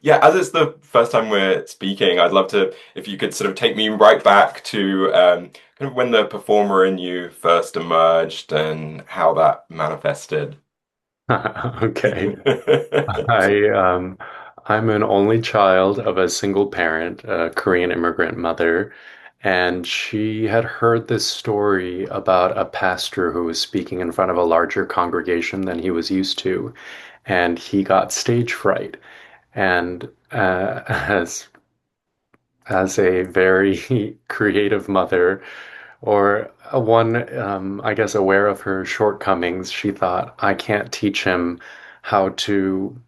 Yeah, as it's the first time we're speaking, I'd love to, if you could sort of take me right back to kind of when the performer in you first emerged and how that manifested. Okay. I I'm an only child of a single parent, a Korean immigrant mother, and she had heard this story about a pastor who was speaking in front of a larger congregation than he was used to, and he got stage fright. And as a very creative mother, or one, I guess, aware of her shortcomings, she thought, I can't teach him how to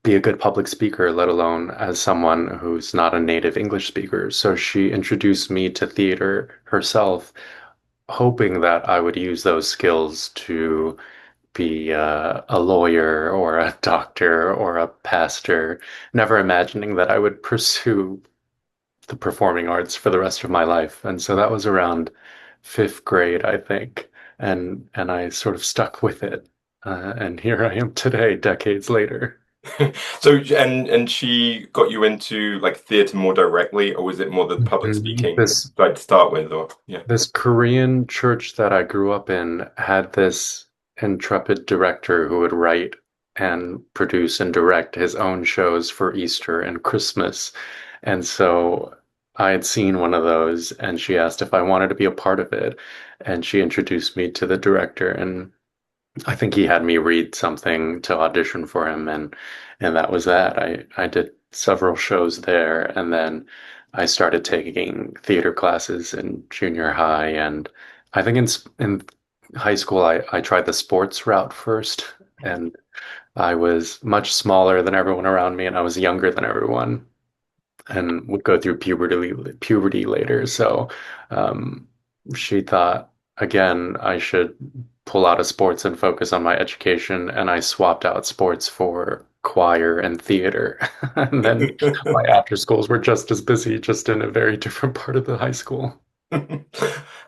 be a good public speaker, let alone as someone who's not a native English speaker. So she introduced me to theater herself, hoping that I would use those skills to be a lawyer or a doctor or a pastor, never imagining that I would pursue the performing arts for the rest of my life. And so that was around fifth grade, I think. And I sort of stuck with it. And here I am today, decades later. So, and she got you into like theatre more directly, or was it more the public Mhm. speaking This side to start with, or yeah. this Korean church that I grew up in had this intrepid director who would write and produce and direct his own shows for Easter and Christmas. And so I had seen one of those, and she asked if I wanted to be a part of it. And she introduced me to the director, and I think he had me read something to audition for him, and that was that. I did several shows there, and then I started taking theater classes in junior high, and I think in high school I tried the sports route first, and I was much smaller than everyone around me, and I was younger than everyone, and would go through puberty later. So um, she thought again I should pull out of sports and focus on my education, and I swapped out sports for choir and theater. And then my after schools were just as busy, just in a very different part of the high school.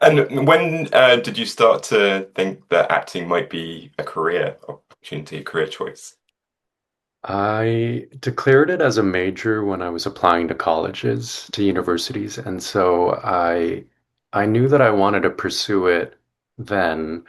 And when did you start to think that acting might be a career opportunity, a career choice? I declared it as a major when I was applying to colleges, to universities, and so I knew that I wanted to pursue it then.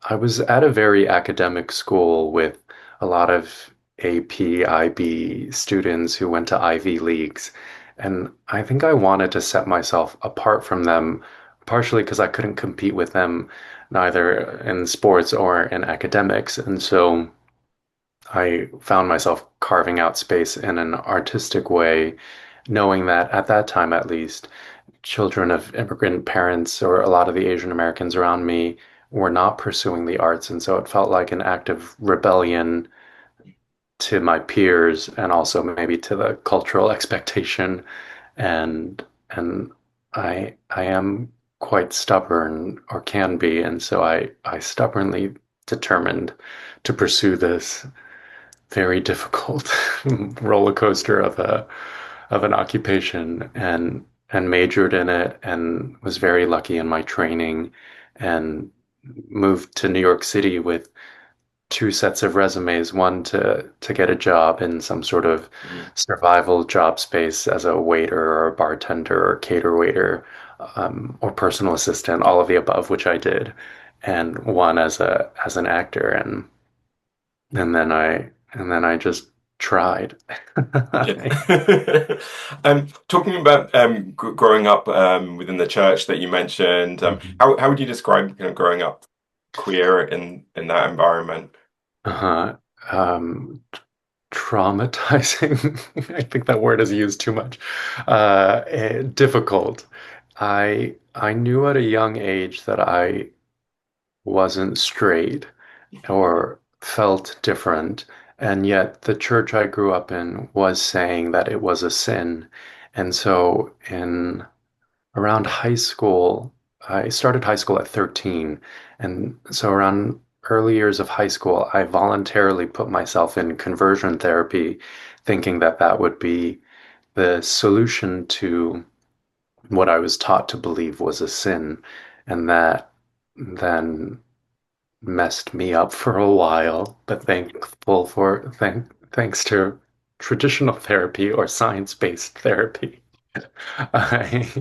I was at a very academic school with a lot of AP, IB students who went to Ivy Leagues, and I think I wanted to set myself apart from them, partially because I couldn't compete with them neither in sports or in academics, and so I found myself carving out space in an artistic way, knowing that at that time, at least, children of immigrant parents or a lot of the Asian Americans around me were not pursuing the arts. And so it felt like an act of rebellion to my peers and also maybe to the cultural expectation. And I am quite stubborn or can be. And so I stubbornly determined to pursue this very difficult roller coaster of an occupation and majored in it and was very lucky in my training and moved to New York City with two sets of resumes, one to get a job in some sort of Mm. survival job space as a waiter or a bartender or cater waiter, or personal assistant, all of the above, which I did, and one as an actor, and then I just tried. Yeah. Talking about growing up within the church that you mentioned, Mhm. how would you describe growing up queer in that environment? Uh-huh. Um, Traumatizing. I think that word is used too much. Difficult. I knew at a young age that I wasn't straight or felt different, and yet the church I grew up in was saying that it was a sin. And so in around high school, I started high school at 13. And so around early years of high school, I voluntarily put myself in conversion therapy, thinking that that would be the solution to what I was taught to believe was a sin. And that then messed me up for a while, but thanks to traditional therapy or science-based therapy. I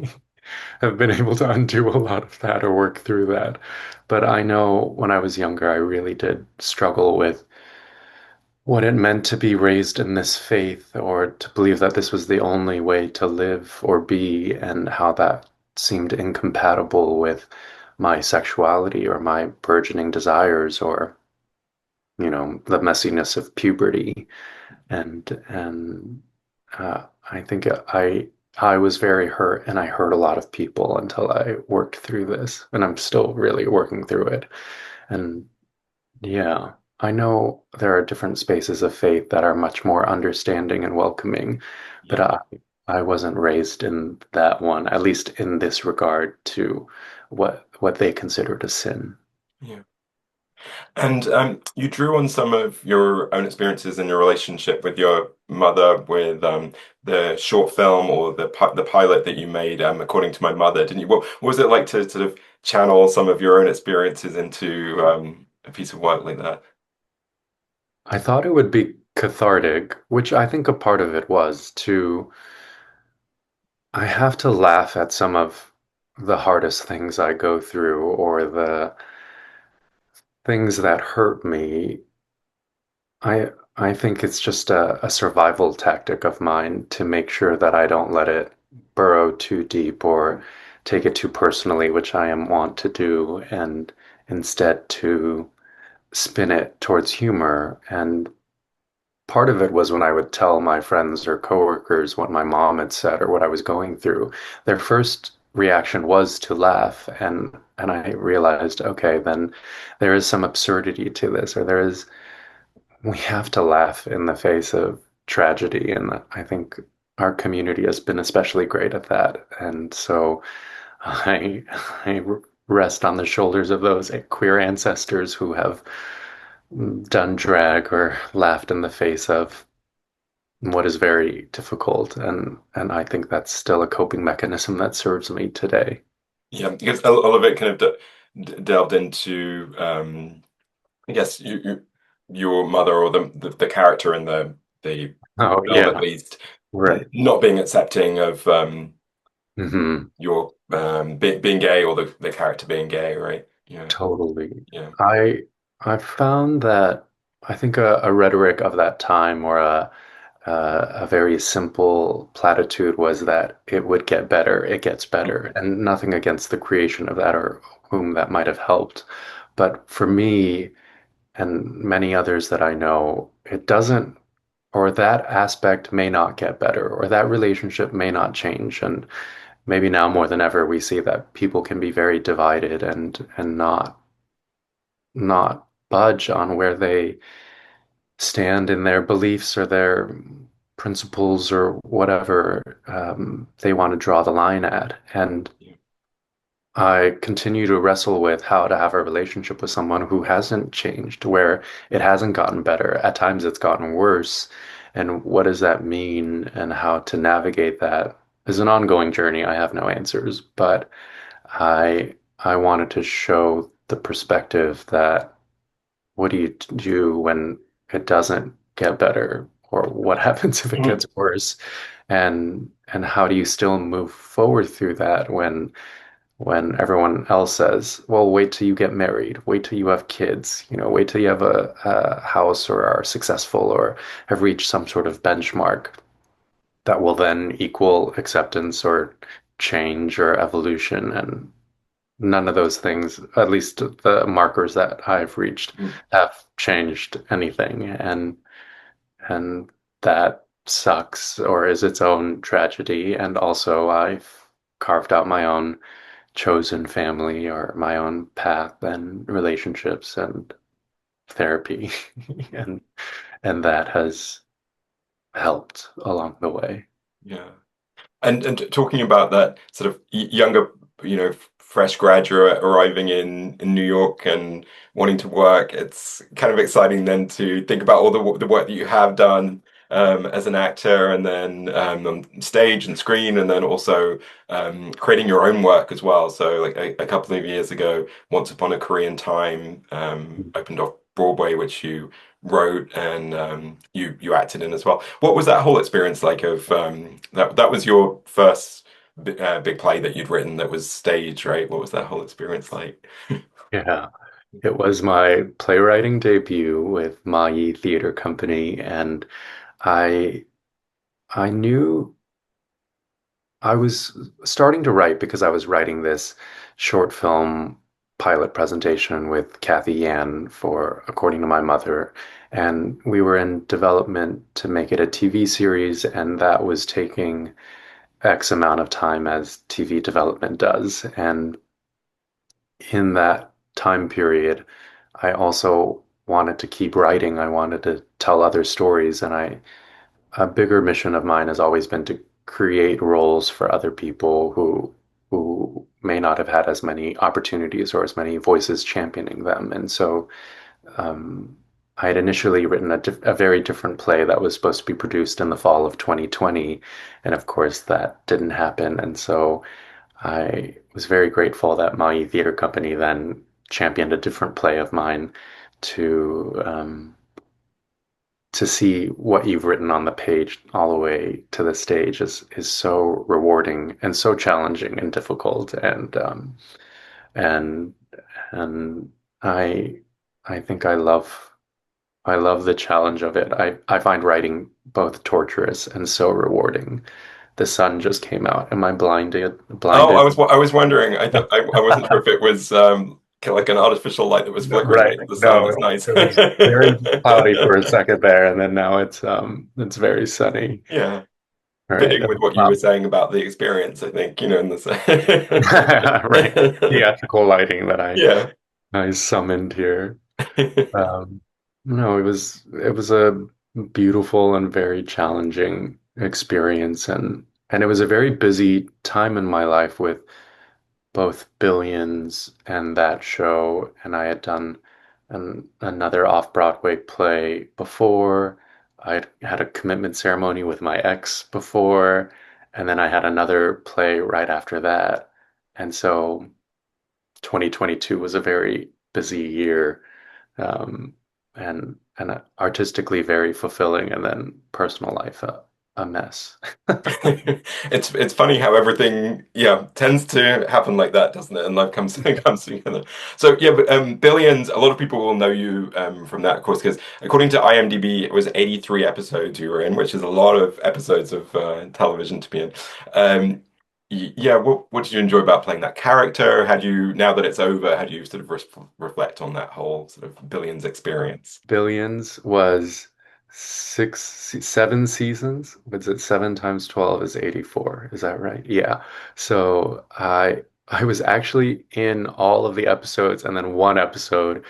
have been able to undo a lot of that or work through that. But I know when I was younger, I really did struggle with what it meant to be raised in this faith or to believe that this was the only way to live or be, and how that seemed incompatible with my sexuality or my burgeoning desires or, the messiness of puberty. And I think I was very hurt, and I hurt a lot of people until I worked through this, and I'm still really working through it. And yeah, I know there are different spaces of faith that are much more understanding and welcoming, but Yeah. I wasn't raised in that one, at least in this regard to what they considered a sin. Yeah. And you drew on some of your own experiences in your relationship with your mother with the short film or the pilot that you made, according to my mother, didn't you? What was it like to sort of channel some of your own experiences into a piece of work like that? I thought it would be cathartic, which I think a part of it was to I have to laugh at some of the hardest things I go through or the things that hurt me. I think it's just a survival tactic of mine to make sure that I don't let it burrow too deep or take it too personally, which I am wont to do, and instead to spin it towards humor. And part of it was when I would tell my friends or coworkers what my mom had said or what I was going through, their first reaction was to laugh. And I realized, okay, then there is some absurdity to this, or we have to laugh in the face of tragedy. And I think our community has been especially great at that. And so I, I rest on the shoulders of those queer ancestors who have done drag or laughed in the face of what is very difficult. And I think that's still a coping mechanism that serves me today. Yeah, because a lot of it kind of delved into, I guess your mother or the character in the Oh, film at yeah, least right. not being accepting of your being gay or the character being gay, right? Yeah, Totally. yeah, I I found that I think a rhetoric of that time or a very simple platitude was that it would get better, it gets better, and nothing against the creation of that or whom that might have helped. But for me and many others that I know, it doesn't, or that aspect may not get better, or that relationship may not change. And maybe now more than ever, we see that people can be very divided and not budge on where they stand in their beliefs or their principles or whatever they want to draw the line at. And yeah, I continue to wrestle with how to have a relationship with someone who hasn't changed, where it hasn't gotten better. At times it's gotten worse. And what does that mean and how to navigate that is an ongoing journey. I have no answers, but I wanted to show the perspective that what do you do when it doesn't get better, or what happens if it Mhm. gets worse, and how do you still move forward through that when everyone else says, well, wait till you get married, wait till you have kids, wait till you have a house or are successful or have reached some sort of benchmark that will then equal acceptance or change or evolution. And none of those things, at least the markers that I've reached, Mhm. have changed anything. And that sucks or is its own tragedy. And also I've carved out my own chosen family or my own path and relationships and therapy. and and that has helped along the way. Yeah. And talking about that sort of younger, fresh graduate arriving in New York and wanting to work, it's kind of exciting then to think about all the work that you have done as an actor, and then on stage and screen, and then also creating your own work as well. So, like a couple of years ago, Once Upon a Korean Time opened off Broadway, which you wrote and you acted in as well. What was that whole experience like of that was your first big play that you'd written that was stage, right? What was that whole experience like? Yeah. It was my playwriting debut with Mayi Theater Company, and I I knew I was starting to write because I was writing this short film pilot presentation with Kathy Yan for According to My Mother, and we were in development to make it a TV series, and that was taking X amount of time as TV development does. And in that time period, I also wanted to keep writing. I wanted to tell other stories, and a bigger mission of mine has always been to create roles for other people who may not have had as many opportunities or as many voices championing them. And so um, I had initially written a very different play that was supposed to be produced in the fall of 2020, and of course that didn't happen. And so I was very grateful that my theater company then championed a different play of mine to to see what you've written on the page all the way to the stage is so rewarding and so challenging and difficult and and I I think I love the challenge of it. I find writing both torturous and so rewarding. The sun just came out. Am I blinded? Oh, Blinded? I was wondering. I thought I wasn't sure if it was like an artificial light that was flickering Right. because of the sun. No, That's nice. it was very cloudy for a second there, and then now it's very sunny. Yeah, All right. fitting with what you were saying about the experience, I think, in Right. the Theatrical lighting that yeah. I summoned here. Um, no, it was a beautiful and very challenging experience, and it was a very busy time in my life with both Billions and that show, and I had done another off-Broadway play before. I had a commitment ceremony with my ex before, and then I had another play right after that. And so 2022 was a very busy year, um, and artistically very fulfilling, and then personal life a mess. It's funny how everything tends to happen like that, doesn't it? And life comes comes together. So yeah, but Billions. A lot of people will know you from that, of course, because according to IMDb, it was 83 episodes you were in, which is a lot of episodes of television to be in. Um, yeah, what did you enjoy about playing that character? Had you now that it's over, had you sort of reflect on that whole sort of Billions experience? Billions was seven seasons. Was it 7 times 12 is 84? Is that right? Yeah. So I was actually in all of the episodes, and then one episode,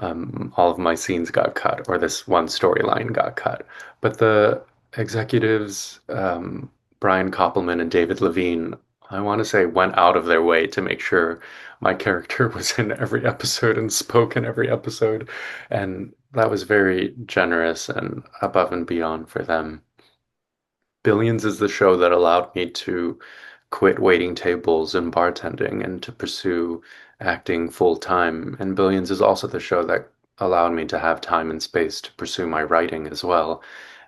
all of my scenes got cut, or this one storyline got cut. But the executives, Brian Koppelman and David Levine, I want to say, went out of their way to make sure my character was in every episode and spoke in every episode. And that was very generous and above and beyond for them. Billions is the show that allowed me to quit waiting tables and bartending and to pursue acting full time. And Billions is also the show that allowed me to have time and space to pursue my writing as well.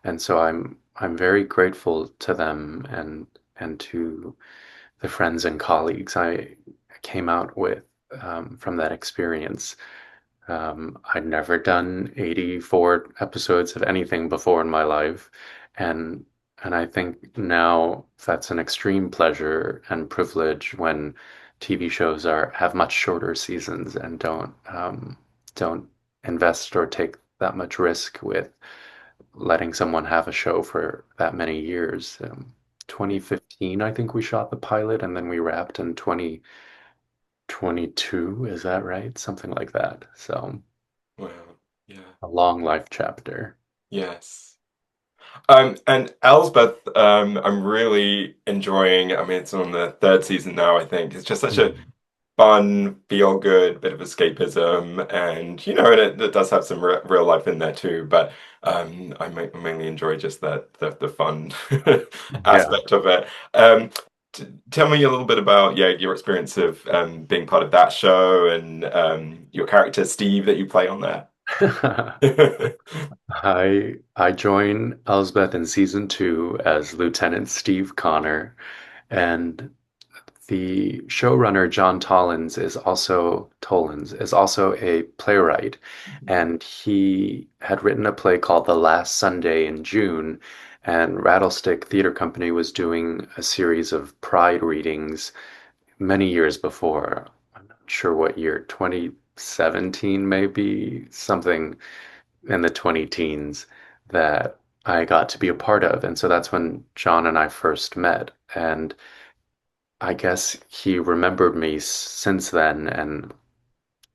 And so I'm very grateful to them and to the friends and colleagues I came out with from that experience. I'd never done 84 episodes of anything before in my life, and and I think now that's an extreme pleasure and privilege when TV shows are have much shorter seasons and don't invest or take that much risk with letting someone have a show for that many years. 2015, I think we shot the pilot, and then we wrapped in 2022. Is that right? Something like that. So Wow. Yeah. a long life chapter. Yes. And Elsbeth, I'm really enjoying. I mean, it's on the third season now, I think. It's just such a Mhm. fun, feel good bit of escapism, and and it does have some real life in there too. But I mainly enjoy just the fun Yeah. aspect of it. Tell me a little bit about your experience of being part of that show and your character Steve that you play on there. I join Elsbeth in season two as Lieutenant Steve Connor, and the showrunner John Tollins is also a playwright, and he had written a play called The Last Sunday in June, and Rattlestick Theater Company was doing a series of Pride readings many years before. I'm not sure what year, 2017 maybe, something in the 20 teens that I got to be a part of. And so that's when John and I first met. And I guess he remembered me since then. And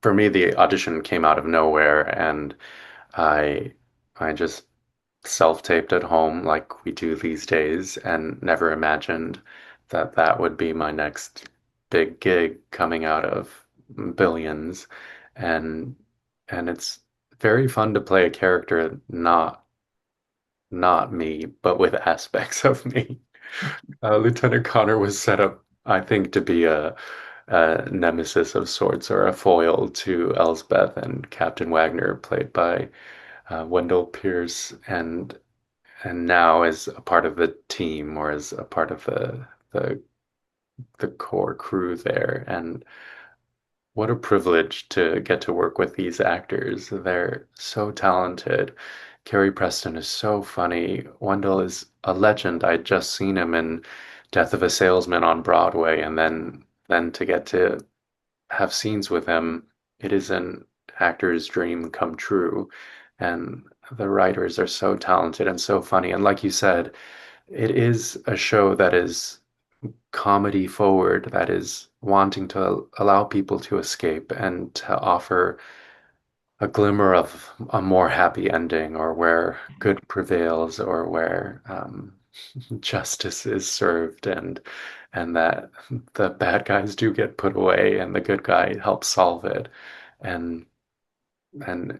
for me, the audition came out of nowhere, and I I just self-taped at home like we do these days, and never imagined that that would be my next big gig coming out of Billions. And it's very fun to play a character not me, but with aspects of me. Lieutenant Connor was set up, I think, to be a nemesis of sorts or a foil to Elsbeth, and Captain Wagner, played by Wendell Pierce, and now as a part of the team or as a part of the core crew there. And what a privilege to get to work with these actors. They're so talented. Carrie Preston is so funny. Wendell is a legend. I'd just seen him in Death of a Salesman on Broadway, and then to get to have scenes with him, it is an actor's dream come true. And the writers are so talented and so funny. And like you said, it is a show that is comedy forward, that is wanting to allow people to escape and to offer a glimmer of a more happy ending, or where good prevails, or where justice is served, and that the bad guys do get put away and the good guy helps solve it. And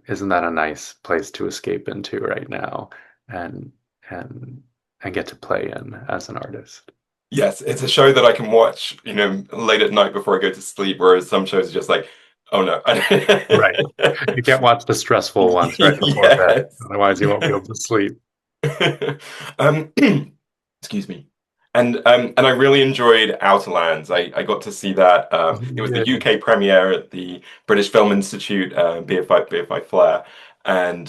isn't that a nice place to escape into right now, and and and get to play in as an artist? Yes, it's a show that I can watch, late at night before I go to sleep, whereas some shows are just like, oh no. Right. You can't watch the stressful ones right before bed, Yes. otherwise you won't be able to sleep. Um, excuse me. And I really enjoyed Outerlands. I got to see that. It was the Yay. UK premiere at the British Film Institute, BFI Flair. And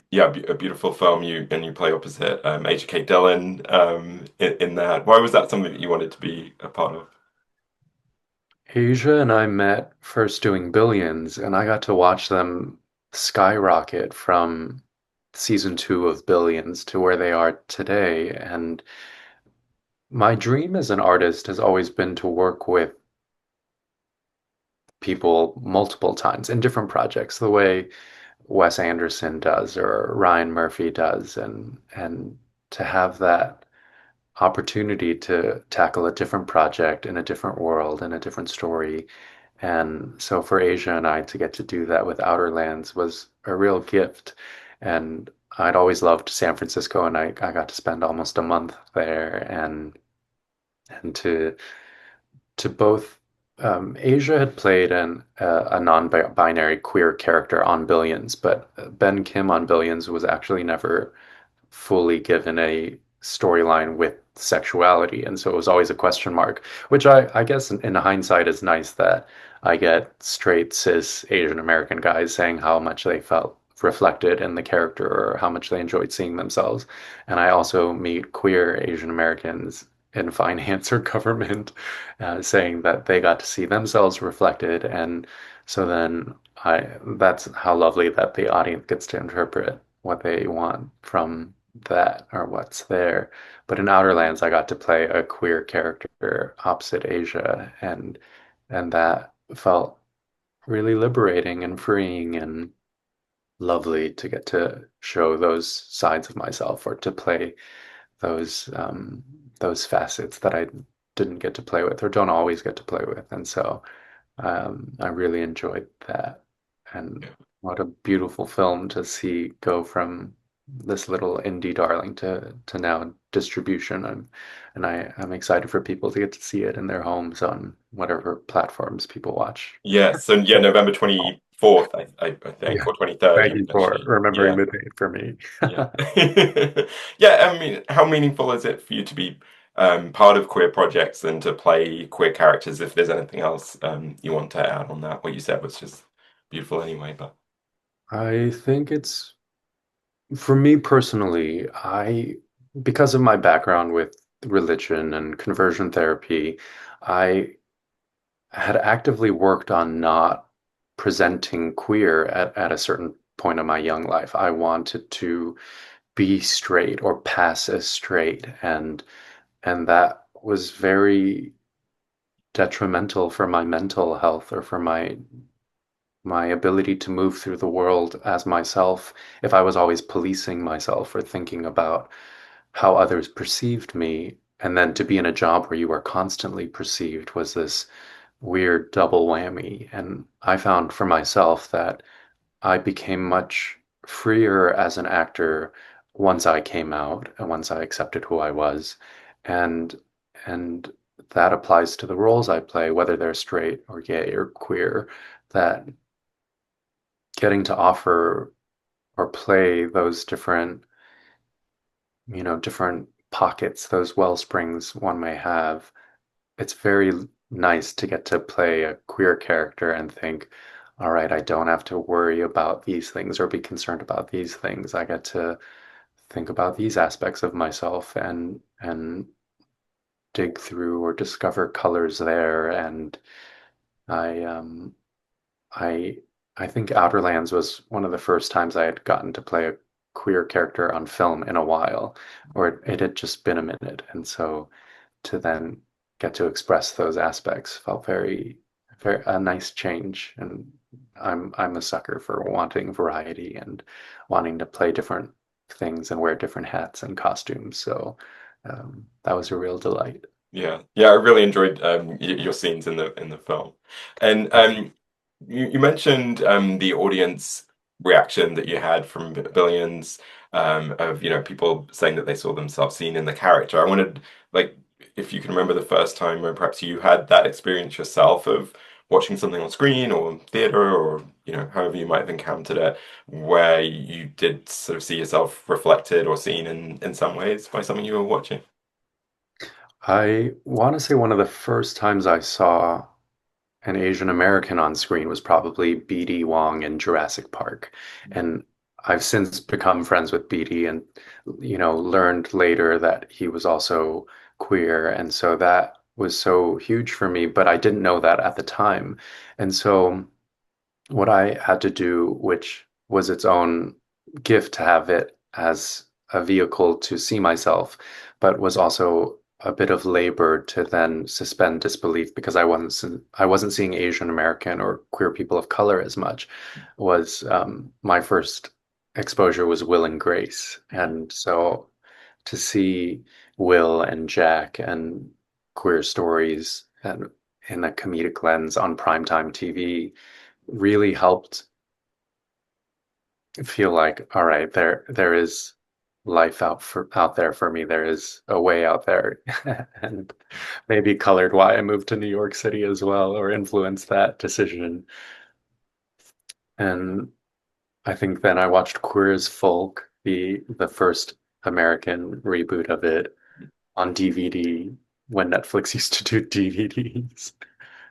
yeah, a beautiful film. You play opposite Asia Kate Dillon in that. Why was that something that you wanted to be a part of? Asia and I met first doing Billions, and I got to watch them skyrocket from season two of Billions to where they are today. And my dream as an artist has always been to work with people multiple times in different projects, the way Wes Anderson does or Ryan Murphy does, and to have that opportunity to tackle a different project in a different world and a different story. And so for Asia and I to get to do that with Outerlands was a real gift. And I'd always loved San Francisco, and I got to spend almost a month there, and to both Asia had played a non-binary queer character on Billions, but Ben Kim on Billions was actually never fully given a storyline with sexuality, and so it was always a question mark, which I guess in hindsight is nice that I get straight cis Asian American guys saying how much they felt reflected in the character or how much they enjoyed seeing themselves. And I also meet queer Asian Americans in finance or government saying that they got to see themselves reflected. And so then I that's how lovely that the audience gets to interpret what they want from that or what's there. But in Outerlands, I got to play a queer character opposite Asia, and that felt really liberating and freeing and lovely to get to show those sides of myself, or to play those facets that I didn't get to play with or don't always get to play with. And so I really enjoyed that. And what a beautiful film to see go from this little indie darling to now distribution. I'm excited for people to get to see it in their homes on whatever platforms people watch. Yes, and yeah, November 25th 24th, I think, Yeah. or 23rd Thank you for actually. remembering Yeah. the date for me. Yeah. Yeah, I mean, how meaningful is it for you to be part of queer projects and to play queer characters? If there's anything else you want to add on that, what you said was just beautiful anyway, but I think for me personally, because of my background with religion and conversion therapy, I had actively worked on not presenting queer at a certain point in my young life. I wanted to be straight or pass as straight, and that was very detrimental for my mental health or for my ability to move through the world as myself if I was always policing myself or thinking about how others perceived me. And then to be in a job where you are constantly perceived was this weird double whammy. And I found for myself that I became much freer as an actor once I came out and once I accepted who I was. And and that applies to the roles I play, whether they're straight or gay or queer, that getting to offer or play those different pockets, those well springs one may have. It's very nice to get to play a queer character and think, all right, I don't have to worry about these things or be concerned about these things. I get to think about these aspects of myself and dig through or discover colors there. And I I I think Outerlands was one of the first times I had gotten to play a queer character on film in a while, or it had just been a minute. And so to then get to express those aspects felt very a nice change. And I'm a sucker for wanting variety and wanting to play different things and wear different hats and costumes. So that was a real delight. yeah, yeah, I really enjoyed your scenes in the film, and you mentioned the audience reaction that you had from Billions, of people saying that they saw themselves seen in the character. I wanted, like, if you can remember the first time where perhaps you had that experience yourself of watching something on screen or theater or however you might have encountered it, where you did sort of see yourself reflected or seen in some ways by something you were watching. I want to say one of the first times I saw an Asian American on screen was probably BD Wong in Jurassic Park. And I've since become friends with BD and, learned later that he was also queer. And so that was so huge for me, but I didn't know that at the time. And so what I had to do, which was its own gift to have it as a vehicle to see myself, but was also a bit of labor to then suspend disbelief because I wasn't seeing Asian American or queer people of color as much. Was my first exposure was Will and Grace, and so to see Will and Jack and queer stories and in a comedic lens on primetime TV really helped feel like, all right, there is life out there for me. There is a way out there, and maybe colored why I moved to New York City as well, or influenced that decision. And I think then I watched Queer as Folk, the first American reboot of it on DVD when Netflix used to do DVDs,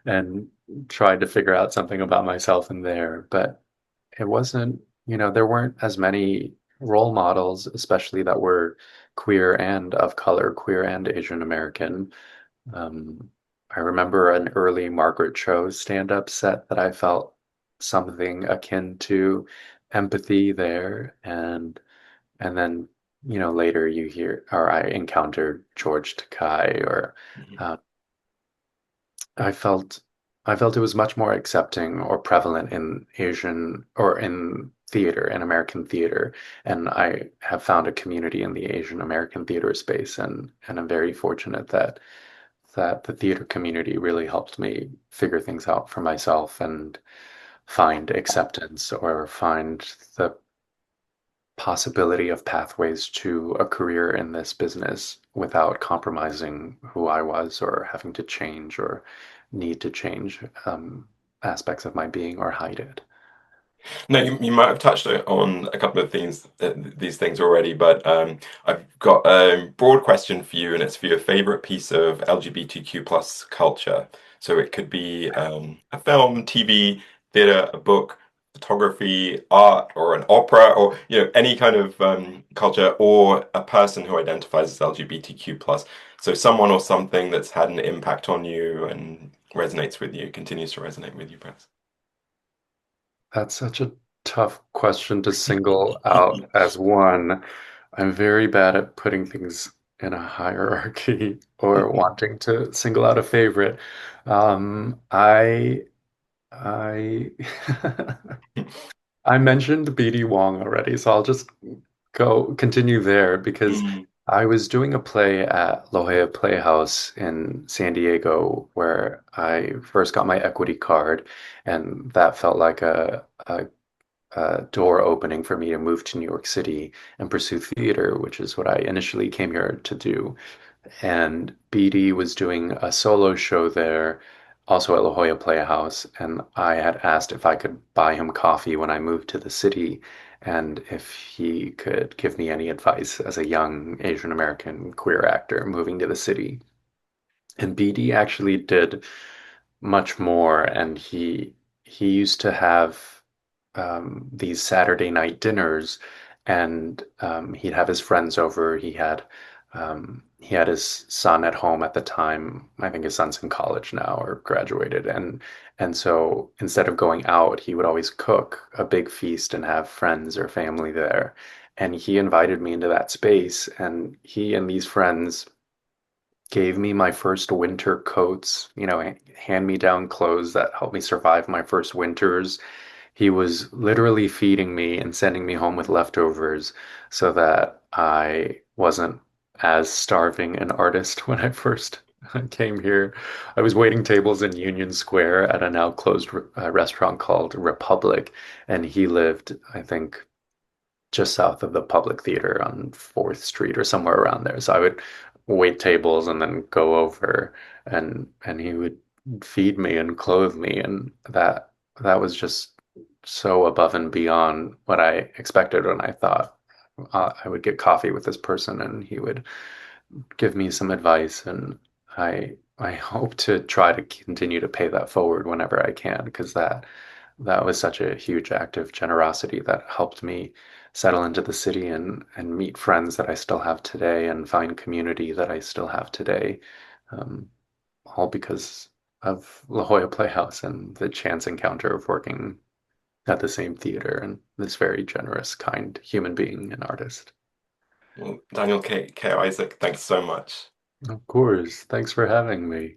and tried to figure out something about myself in there, but it wasn't, there weren't as many role models, especially that were queer and of color, queer and Asian American. Um, I remember an early Margaret Cho stand-up set that I felt something akin to empathy there, and then later you hear or I encountered George Takei or Mhm. uh, I felt I felt it was much more accepting or prevalent in Asian or in theater, in American theater. And I have found a community in the Asian American theater space and I'm very fortunate that the theater community really helped me figure things out for myself and find acceptance or find the possibility of pathways to a career in this business without compromising who I was or having to change or need to change aspects of my being or hide it. No, you might have touched on a couple of these things already, but I've got a broad question for you, and it's for your favorite piece of LGBTQ plus culture. So it could be a film, TV, theater, a book, photography, art, or an opera, or any kind of culture, or a person who identifies as LGBTQ plus. So someone or something that's had an impact on you and resonates with you, continues to resonate with you, perhaps. That's such a tough question to single out as one. I'm very bad at putting things in a hierarchy or wanting to single out a favorite. I I mentioned BD Wong already, so I'll just go continue there because Mm. I was doing a play at La Jolla Playhouse in San Diego where I first got my equity card, and that felt like a door opening for me to move to New York City and pursue theater, which is what I initially came here to do. And BD was doing a solo show there, also at La Jolla Playhouse, and I had asked if I could buy him coffee when I moved to the city, and if he could give me any advice as a young Asian American queer actor moving to the city. And BD actually did much more, and he used to have these Saturday night dinners, and he'd have his friends over. He had his son at home at the time. I think his son's in college now or graduated, and so instead of going out, he would always cook a big feast and have friends or family there. And he invited me into that space, and he and these friends gave me my first winter coats, hand-me-down clothes that helped me survive my first winters. He was literally feeding me and sending me home with leftovers so that I wasn't as starving an artist when I first came here. I was waiting tables in Union Square at a now closed restaurant called Republic, and he lived, I think, just south of the Public Theater on 4th Street or somewhere around there. So I would wait tables and then go over, and he would feed me and clothe me, and that was just so above and beyond what I expected when I thought I would get coffee with this person and he would give me some advice, and I hope to try to continue to pay that forward whenever I can, because that was such a huge act of generosity that helped me settle into the city and meet friends that I still have today and find community that I still have today, um, all because of La Jolla Playhouse and the chance encounter of working at the same theater and this very generous, kind human being and artist. Well, Daniel K. Isaac, thanks so much. Of course. Thanks for having me.